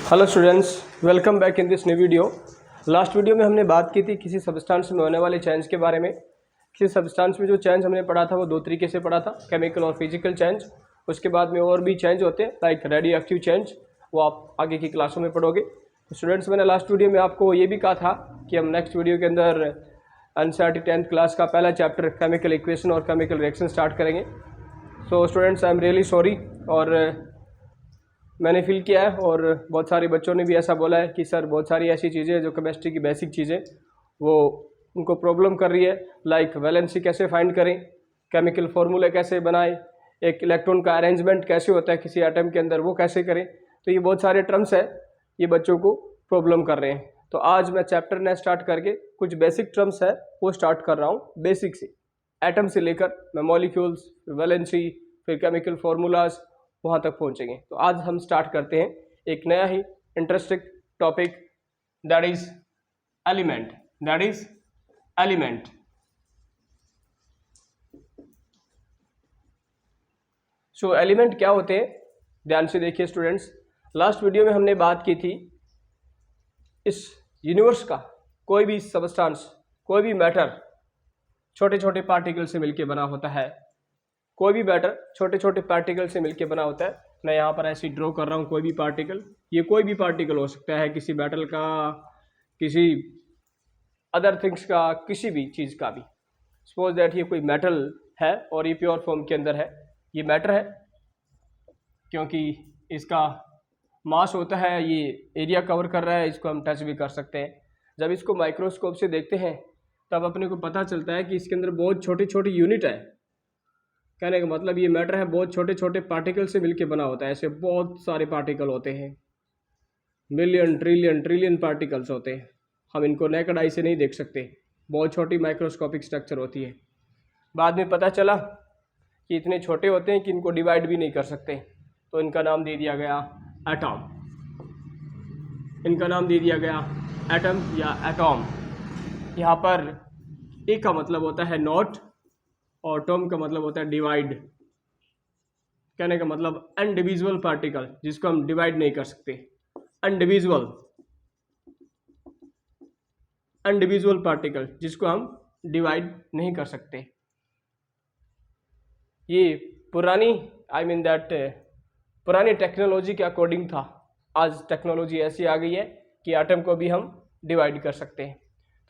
Hello students, welcome back in this new video. Last video में हमने बात की थी किसी सब्सटेंस में होने वाले चेंज के बारे में। किसी सब्सटेंस में जो चेंज हमने पढ़ा था वो दो तरीके से पढ़ा था, केमिकल और फिजिकल चेंज। उसके बाद में और भी चेंज होते हैं लाइक रेडियो एक्टिव चेंज, वो आप आगे की क्लासों में पढ़ोगे। तो स्टूडेंट्स, मैंने लास्ट वीडियो में आपको ये भी कहा था कि हम नेक्स्ट वीडियो के अंदर एनसीईआरटी 10th क्लास का पहला चैप्टर केमिकल इक्वेशन और केमिकल रिएक्शन स्टार्ट करेंगे। So students, I am really sorry, और मैंने फील किया है और बहुत सारे बच्चों ने भी ऐसा बोला है कि सर बहुत सारी ऐसी चीज़ें जो केमिस्ट्री की बेसिक चीज़ें वो उनको प्रॉब्लम कर रही है, लाइक वैलेंसी कैसे फाइंड करें, केमिकल फार्मूले कैसे बनाएं, एक इलेक्ट्रॉन का अरेंजमेंट कैसे होता है किसी एटम के अंदर वो कैसे करें। तो ये बहुत सारे टर्म्स है, ये बच्चों को प्रॉब्लम कर रहे हैं। तो आज मैं चैप्टर ने स्टार्ट करके कुछ बेसिक टर्म्स है वो स्टार्ट कर रहा हूँ, बेसिक से एटम से लेकर मैं मॉलिक्यूल्स, वैलेंसी, फिर केमिकल फार्मूलाज वहाँ तक पहुँचेंगे। तो आज हम स्टार्ट करते हैं एक नया ही interesting topic, that is element. So element क्या होते हैं, ध्यान से देखिए स्टूडेंट्स। लास्ट वीडियो में हमने बात की थी इस यूनिवर्स का कोई भी सबस्टेंस, कोई भी मैटर छोटे छोटे पार्टिकल से मिलकर बना होता है। कोई भी मैटर छोटे छोटे पार्टिकल से मिलकर बना होता है। मैं यहाँ पर ऐसे ड्रॉ कर रहा हूँ कोई भी पार्टिकल, ये कोई भी पार्टिकल हो सकता है, किसी मेटल का, किसी अदर थिंग्स का, किसी भी चीज़ का भी। सपोज दैट ये कोई मेटल है और ये प्योर फॉर्म के अंदर है, ये मैटर है क्योंकि इसका मास होता है, ये एरिया कवर कर रहा है, इसको हम टच भी कर सकते हैं। जब इसको माइक्रोस्कोप से देखते हैं तब अपने को पता चलता है कि इसके अंदर बहुत छोटी छोटी यूनिट है। कहने का मतलब ये मैटर है बहुत छोटे छोटे पार्टिकल से मिलके बना होता है। ऐसे बहुत सारे पार्टिकल होते हैं, मिलियन ट्रिलियन पार्टिकल्स होते हैं। हम इनको नेकेड आई से नहीं देख सकते, बहुत छोटी माइक्रोस्कोपिक स्ट्रक्चर होती है। बाद में पता चला कि इतने छोटे होते हैं कि इनको डिवाइड भी नहीं कर सकते, तो इनका नाम दे दिया गया एटॉम। इनका नाम दे दिया गया एटम या एटॉम। यहाँ पर ए का मतलब होता है नॉट और टॉम का मतलब होता है डिवाइड। कहने का मतलब अनडिविजुअल पार्टिकल जिसको हम डिवाइड नहीं कर सकते, अनडिविजुअल पार्टिकल जिसको हम डिवाइड नहीं कर सकते। ये पुरानी पुरानी टेक्नोलॉजी के अकॉर्डिंग था। आज टेक्नोलॉजी ऐसी आ गई है कि एटम को भी हम डिवाइड कर सकते हैं।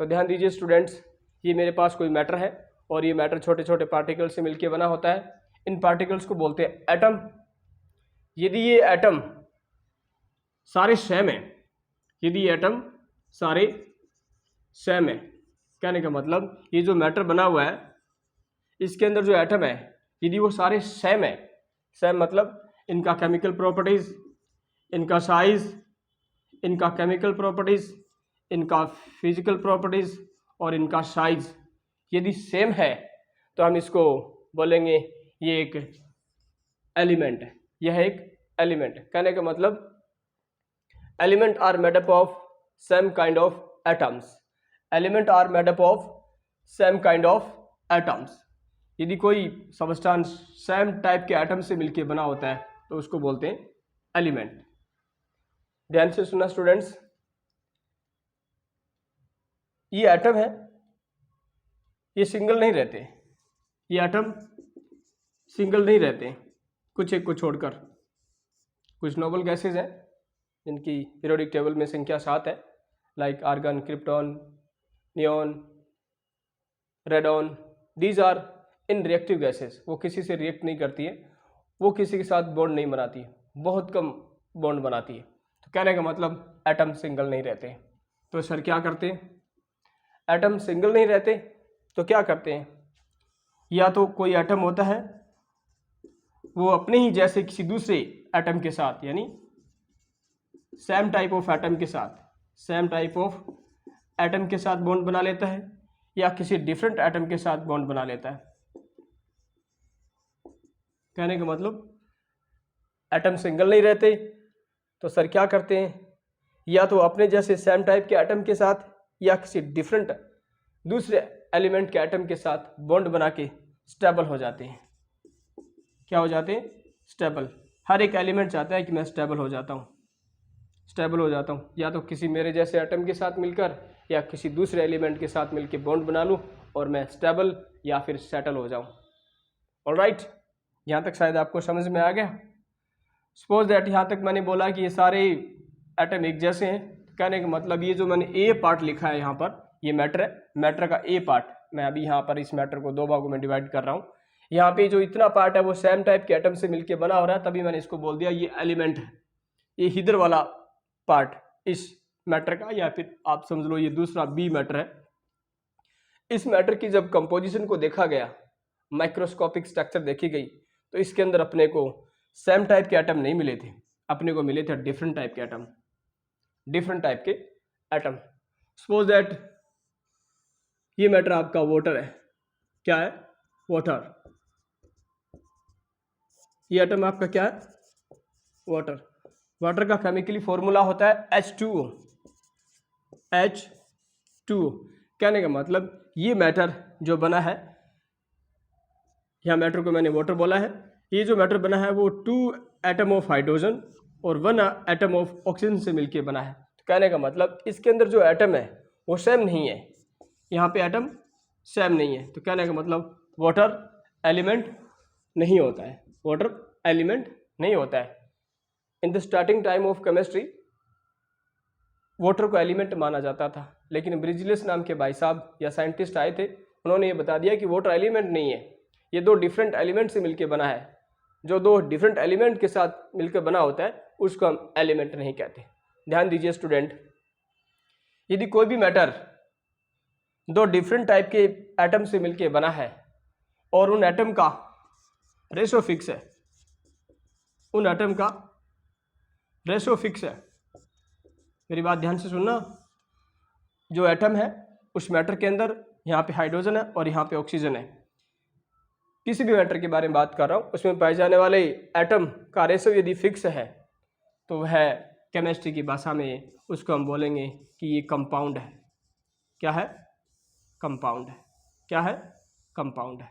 तो ध्यान दीजिए स्टूडेंट्स, ये मेरे पास कोई मैटर है और ये मैटर छोटे छोटे पार्टिकल से मिलकर बना होता है। इन पार्टिकल्स को बोलते हैं एटम। यदि ये एटम सारे सेम है, यदि ये एटम सारे सेम है, कहने का मतलब ये जो मैटर बना हुआ है इसके अंदर जो एटम है यदि वो सारे सेम है, सेम मतलब इनका केमिकल प्रॉपर्टीज, इनका साइज, इनका केमिकल प्रॉपर्टीज, इनका फिजिकल प्रॉपर्टीज और इनका साइज यदि सेम है तो हम इसको बोलेंगे ये एक एलिमेंट है। यह एक एलिमेंट है। कहने का मतलब element are made up of same kind of atoms. Element are made up of same kind of atoms. यदि कोई सबस्टेंस सेम टाइप के एटम से मिलकर बना होता है तो उसको बोलते हैं एलिमेंट। ध्यान से सुना स्टूडेंट्स, ये एटम है, ये सिंगल नहीं रहते, ये एटम सिंगल नहीं रहते, कुछ एक को छोड़कर। कुछ नोबल गैसेज हैं जिनकी पीरियोडिक टेबल में संख्या 7 है, like argon, krypton, neon, radon. These are in reactive gases. वो किसी से रिएक्ट नहीं करती है, वो किसी के साथ बॉन्ड नहीं बनाती है, बहुत कम बॉन्ड बनाती है। तो कहने का मतलब एटम सिंगल नहीं रहते। तो सर क्या करते हैं, एटम सिंगल नहीं रहते तो क्या करते हैं, या तो कोई एटम होता है वो अपने ही जैसे किसी दूसरे एटम के साथ, यानी सेम टाइप ऑफ एटम के साथ, सेम टाइप ऑफ एटम के साथ बॉन्ड बना लेता है, या किसी डिफरेंट एटम के साथ बॉन्ड बना लेता है। कहने का मतलब एटम सिंगल नहीं रहते तो सर क्या करते हैं, या तो अपने जैसे सेम टाइप के एटम के साथ या किसी डिफरेंट दूसरे एलिमेंट के एटम के साथ बॉन्ड बना के स्टेबल हो जाते हैं। क्या हो जाते हैं, स्टेबल। हर एक एलिमेंट चाहता है कि मैं स्टेबल हो जाता हूँ। स्टेबल हो जाता हूँ, या तो किसी मेरे जैसे एटम के साथ मिलकर या किसी दूसरे एलिमेंट के साथ मिलकर बॉन्ड बना लूँ और मैं स्टेबल या फिर सेटल हो जाऊँ। ऑलराइट, यहाँ तक शायद आपको समझ में आ गया। सपोज दैट यहाँ तक मैंने बोला कि ये सारे एटम एक जैसे हैं, कहने का मतलब ये जो मैंने ए पार्ट लिखा है यहाँ पर, ये मैटर है, मैटर का ए पार्ट, मैं अभी यहाँ पर इस मैटर को 2 भागों में डिवाइड कर रहा हूँ। यहाँ पे जो इतना पार्ट है वो सेम टाइप के एटम से मिलके बना हो रहा है, तभी मैंने इसको बोल दिया ये एलिमेंट है। ये इधर वाला पार्ट इस मैटर का, या फिर आप समझ लो ये दूसरा बी मैटर है। इस मैटर की जब कंपोजिशन को देखा गया, माइक्रोस्कोपिक स्ट्रक्चर देखी गई, तो इसके अंदर अपने को सेम टाइप के एटम नहीं मिले थे, अपने को मिले थे डिफरेंट टाइप के एटम, डिफरेंट टाइप के एटम। सपोज दैट ये मैटर आपका वाटर है, क्या है, वाटर। ये एटम आपका क्या है, वाटर। वाटर का केमिकली फॉर्मूला होता है H2O। H2O कहने का मतलब ये मैटर जो बना है, यहाँ मैटर को मैंने वाटर बोला है, ये जो मैटर बना है वो 2 एटम ऑफ हाइड्रोजन और 1 एटम ऑफ ऑक्सीजन से मिलके बना है। तो कहने का मतलब इसके अंदर जो एटम है वो सेम नहीं है, यहाँ पे एटम सेम नहीं है, तो कहने का मतलब वाटर एलिमेंट नहीं होता है, वाटर एलिमेंट नहीं होता है। In the starting time of chemistry water को एलिमेंट माना जाता था, लेकिन ब्रिजलेस नाम के भाई साहब या साइंटिस्ट आए थे, उन्होंने ये बता दिया कि वाटर एलिमेंट नहीं है, ये 2 डिफरेंट एलिमेंट से मिलकर बना है। जो 2 डिफरेंट एलिमेंट के साथ मिलकर बना होता है उसको हम एलिमेंट नहीं कहते। ध्यान दीजिए स्टूडेंट, यदि कोई भी मैटर 2 डिफरेंट टाइप के एटम से मिलकर बना है और उन एटम का रेशो फिक्स है, उन एटम का रेशो फिक्स है, मेरी बात ध्यान से सुनना, जो एटम है उस मैटर के अंदर यहाँ पे हाइड्रोजन है और यहाँ पे ऑक्सीजन है, किसी भी मैटर के बारे में बात कर रहा हूँ, उसमें पाए जाने वाले एटम का रेशो यदि फिक्स है तो वह केमिस्ट्री की भाषा में उसको हम बोलेंगे कि ये कंपाउंड है। क्या है, कंपाउंड है। क्या है, कंपाउंड है।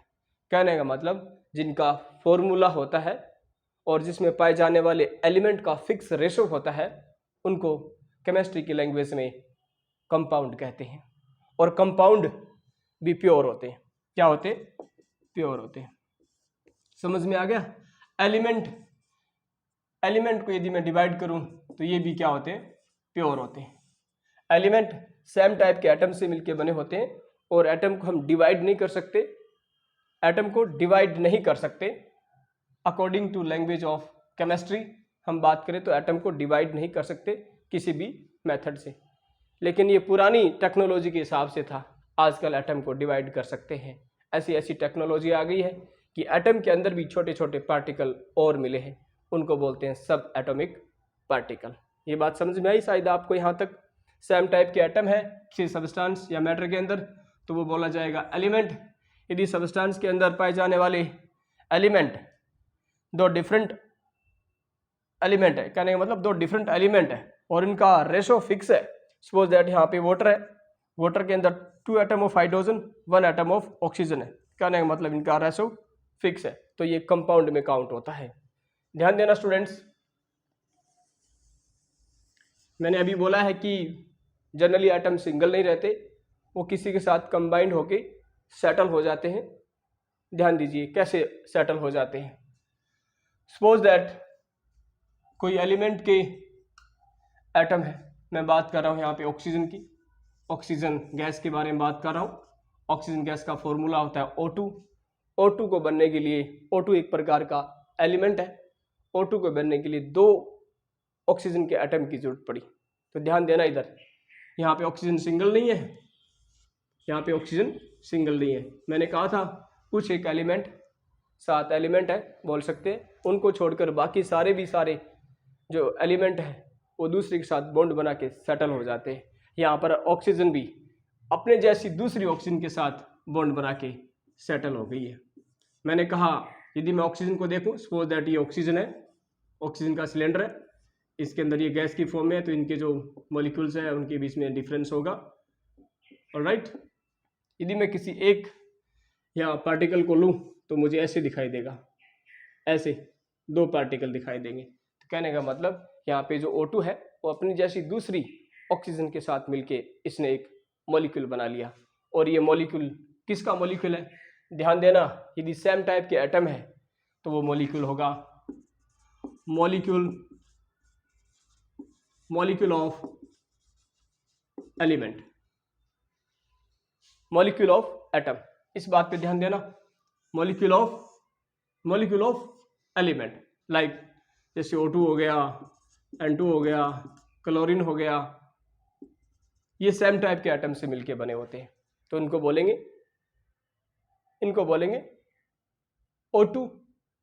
कहने का मतलब जिनका फॉर्मूला होता है और जिसमें पाए जाने वाले एलिमेंट का फिक्स रेशो होता है उनको केमिस्ट्री की लैंग्वेज में कंपाउंड कहते हैं। और कंपाउंड भी प्योर होते हैं। क्या होते, प्योर होते हैं। समझ में आ गया। एलिमेंट को यदि मैं डिवाइड करूं तो ये भी क्या होते हैं, प्योर होते हैं। एलिमेंट सेम टाइप के एटम से मिलके बने होते हैं और एटम को हम डिवाइड नहीं कर सकते, एटम को डिवाइड नहीं कर सकते। According to language of chemistry हम बात करें तो एटम को डिवाइड नहीं कर सकते किसी भी मेथड से, लेकिन ये पुरानी टेक्नोलॉजी के हिसाब से था। आजकल एटम को डिवाइड कर सकते हैं। ऐसी टेक्नोलॉजी आ गई है कि एटम के अंदर भी छोटे छोटे पार्टिकल और मिले हैं, उनको बोलते हैं सब एटॉमिक पार्टिकल। ये बात समझ में आई शायद आपको। यहाँ तक सेम टाइप के एटम है किसी सब्सटेंस या मैटर के अंदर तो वो बोला जाएगा एलिमेंट। यदि सब्सटेंस के अंदर पाए जाने वाले एलिमेंट 2 डिफरेंट एलिमेंट है, कहने का मतलब 2 डिफरेंट एलिमेंट है और इनका रेशो फिक्स है। सपोज दैट यहाँ पे वाटर है, वाटर के अंदर 2 atom of hydrogen 1 atom of oxygen है, कहने का मतलब इनका रेशो फिक्स है, तो ये कंपाउंड में काउंट होता है। ध्यान देना स्टूडेंट्स, मैंने अभी बोला है कि जनरली एटम सिंगल नहीं रहते, वो किसी के साथ कंबाइंड होके सेटल हो जाते हैं। ध्यान दीजिए कैसे सेटल हो जाते हैं। सपोज दैट कोई एलिमेंट के एटम है, मैं बात कर रहा हूँ यहाँ पे ऑक्सीजन की, ऑक्सीजन गैस के बारे में बात कर रहा हूँ। ऑक्सीजन गैस का फॉर्मूला होता है O2। O2 को बनने के लिए, O2 एक प्रकार का एलिमेंट है, O2 को बनने के लिए 2 ऑक्सीजन के एटम की जरूरत पड़ी। तो ध्यान देना, इधर यहाँ पे ऑक्सीजन सिंगल नहीं है, यहाँ पे ऑक्सीजन सिंगल नहीं है। मैंने कहा था कुछ एक एलिमेंट 7 एलिमेंट है बोल सकते हैं, उनको छोड़कर बाकी सारे जो एलिमेंट है वो दूसरे के साथ बॉन्ड बना के सेटल हो जाते हैं। यहाँ पर ऑक्सीजन भी अपने जैसी दूसरी ऑक्सीजन के साथ बॉन्ड बना के सेटल हो गई है। मैंने कहा यदि मैं ऑक्सीजन को देखूं, सपोज दैट ये ऑक्सीजन है, ऑक्सीजन का सिलेंडर है, इसके अंदर ये गैस की फॉर्म में है, तो इनके जो मॉलिक्यूल्स है उनके बीच में डिफरेंस होगा। ऑलराइट, यदि मैं किसी एक या पार्टिकल को लूँ तो मुझे ऐसे दिखाई देगा, ऐसे 2 पार्टिकल दिखाई देंगे। तो कहने का मतलब यहाँ पे जो O2 है वो अपनी जैसी दूसरी ऑक्सीजन के साथ मिलके इसने एक मॉलिक्यूल बना लिया। और ये मॉलिक्यूल किसका मॉलिक्यूल है? ध्यान देना, यदि सेम टाइप के एटम है तो वो मॉलिक्यूल होगा molecule of element, molecule of atom. इस बात पे ध्यान देना, मॉलिक्यूल ऑफ एलिमेंट। लाइक जैसे O2 हो गया, N2 हो गया, क्लोरीन हो गया, ये सेम टाइप के एटम से मिलके बने होते हैं, तो इनको बोलेंगे O2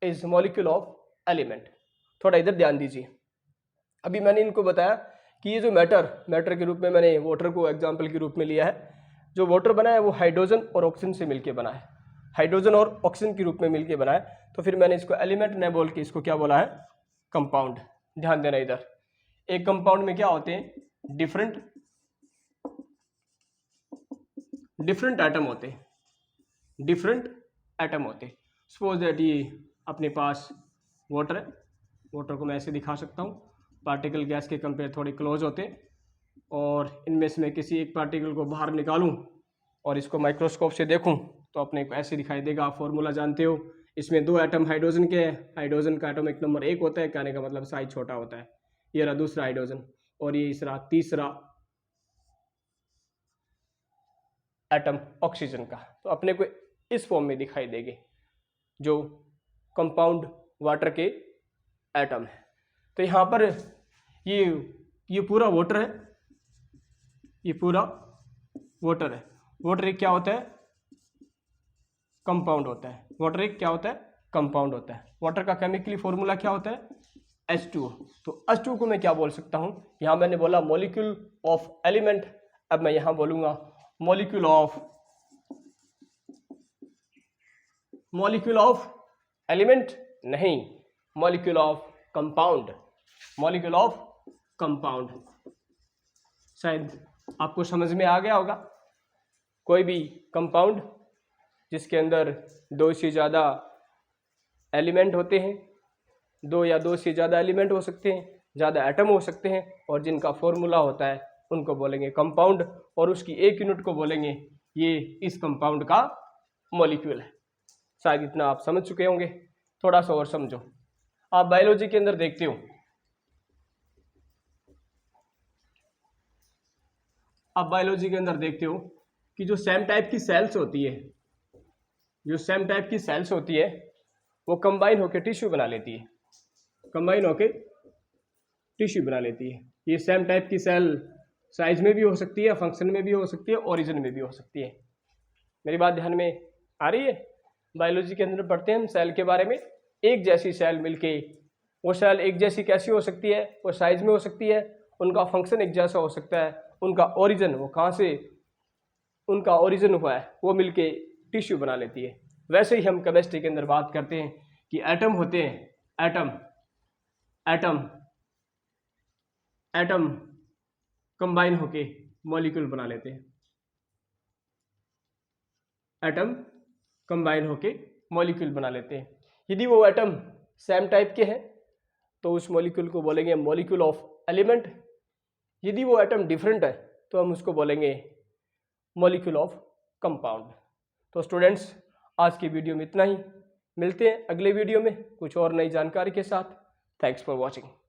is molecule of element. थोड़ा इधर ध्यान दीजिए। अभी मैंने इनको बताया कि ये जो मैटर के रूप में मैंने वाटर को एग्जाम्पल के रूप में लिया है। जो वाटर बना है वो हाइड्रोजन और ऑक्सीजन से मिलके बना है, हाइड्रोजन और ऑक्सीजन के रूप में मिलके बना है। तो फिर मैंने इसको एलिमेंट न बोल के इसको क्या बोला है? कंपाउंड। ध्यान देना, इधर एक कंपाउंड में क्या होते हैं? डिफरेंट एटम होते हैं, सपोज दैट ये अपने पास वाटर है, वाटर को मैं ऐसे दिखा सकता हूँ, पार्टिकल गैस के कंपेयर थोड़े क्लोज होते हैं, और इनमें से मैं किसी एक पार्टिकल को बाहर निकालूं और इसको माइक्रोस्कोप से देखूं तो अपने को ऐसे दिखाई देगा। आप फॉर्मूला जानते हो, इसमें 2 एटम हाइड्रोजन के हैं, हाइड्रोजन का एटॉमिक नंबर 1 होता है, कहने का मतलब साइज छोटा होता है। ये रहा दूसरा हाइड्रोजन, और ये तीसरा एटम ऑक्सीजन का। तो अपने को इस फॉर्म में दिखाई देंगे जो कंपाउंड वाटर के एटम है। तो यहाँ पर ये पूरा वाटर है, वाटर एक क्या होता है? कंपाउंड होता है। कंपाउंड होता है। वाटर का केमिकली फॉर्मूला क्या होता है? H2O। तो H2O को मैं क्या बोल सकता हूँ? यहाँ मैंने बोला मॉलिक्यूल ऑफ एलिमेंट, अब मैं यहाँ बोलूँगा मॉलिक्यूल ऑफ एलिमेंट नहीं, मॉलिक्यूल ऑफ कंपाउंड। शायद आपको समझ में आ गया होगा। कोई भी कंपाउंड जिसके अंदर 2 से ज़्यादा एलिमेंट होते हैं, 2 या 2 से ज़्यादा एलिमेंट हो सकते हैं, ज़्यादा एटम हो सकते हैं, और जिनका फॉर्मूला होता है उनको बोलेंगे कंपाउंड, और उसकी एक यूनिट को बोलेंगे ये इस कंपाउंड का मॉलिक्यूल है। शायद इतना आप समझ चुके होंगे। थोड़ा सा और समझो। आप बायोलॉजी के अंदर देखते हो कि जो सेम टाइप की सेल्स होती है वो कंबाइन होकर टिश्यू बना लेती है। ये सेम टाइप की सेल साइज में भी हो सकती है, फंक्शन में भी हो सकती है, ओरिजिन में भी हो सकती है। मेरी बात ध्यान में आ रही है? बायोलॉजी के अंदर पढ़ते हैं हम सेल के बारे में। एक जैसी सेल मिलके, वो सेल एक जैसी कैसी हो सकती है? वो साइज में हो सकती है, उनका फंक्शन एक जैसा हो सकता है, उनका ओरिजिन, वो कहाँ से उनका ओरिजिन हुआ है, वो मिलके टिश्यू बना लेती है। वैसे ही हम केमिस्ट्री के अंदर बात करते हैं कि एटम होते हैं, एटम कंबाइन होके मॉलिक्यूल बना लेते हैं। यदि वो एटम सेम टाइप के हैं तो उस मॉलिक्यूल को बोलेंगे मॉलिक्यूल ऑफ एलिमेंट। यदि वो एटम डिफरेंट है तो हम उसको बोलेंगे मॉलिक्यूल ऑफ कंपाउंड। तो स्टूडेंट्स, आज की वीडियो में इतना ही। मिलते हैं अगले वीडियो में कुछ और नई जानकारी के साथ। Thanks for watching.